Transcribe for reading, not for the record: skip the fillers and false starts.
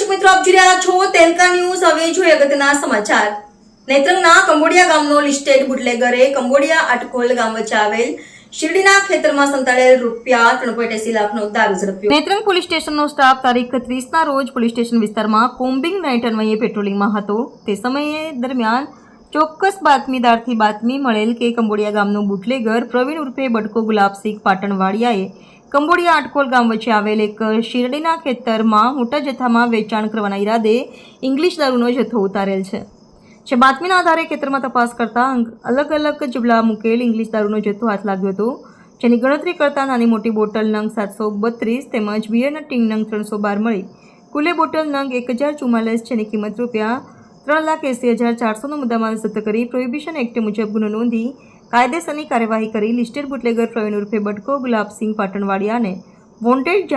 દર્શક મિત્રો, આપ જોઈ રહ્યા છો તેલકા ન્યૂઝ। હવે જોઈએ અગત્યના સમાચાર। નેત્રંગના કંબોડિયા ગામનો લિસ્ટેડ બુટલેગરે કંબોડિયા આટકોલ ગામ વચ્ચે આવેલ શિરડીના ખેતરમાં સંતાડેલ ₹3.80 લાખનો દારૂ ઝડપ્યો। નેત્રંગ પોલીસ સ્ટેશનનો સ્ટાફ તારીખ 30ના રોજ પોલીસ સ્ટેશન વિસ્તારમાં કોમ્બિંગ નાઇટ અન્વયે પેટ્રોલિંગમાં હતો। તે સમયે દરમિયાન ચોક્કસ બાતમીદારથી બાતમી મળેલ કે કંબોડિયા ગામનો બુટલેગર પ્રવીણ ઉર્ફે બટકો ગુલાબસિંહ પાટણવાડિયાએ કંબોડિયા આટકોલ ગામ વચ્ચે આવેલ એક શિરડીના ખેતરમાં મોટા જથ્થામાં વેચાણ કરવાના ઈરાદે ઇંગ્લિશ દારૂનો જથ્થો ઉતારેલ છે। જે બાતમીના આધારે ખેતરમાં તપાસ કરતા અલગ અલગ જબલા મૂકેલ ઇંગ્લિશ દારૂનો જથ્થો હાથ લાગ્યો હતો, જેની ગણતરી કરતા નાની મોટી બોટલ નંગ 732 તેમજ બિયરના ટીન નંગ 312 મળી કુલે બોટલ નંગ 1044, જેની કિંમત ₹3,80,400નો મુદ્દામાલ જપ્ત કરી પ્રોહિબિશન એક્ટ મુજબ ગુનો નોંધી કાયદેસરની કાર્યવાહી કરી લિસ્ટેડ બુટલેગર પ્રવીણ ઉર્ફે બટકો ગુલાબસિંહ પાટણવાડિયાને વોન્ટેડ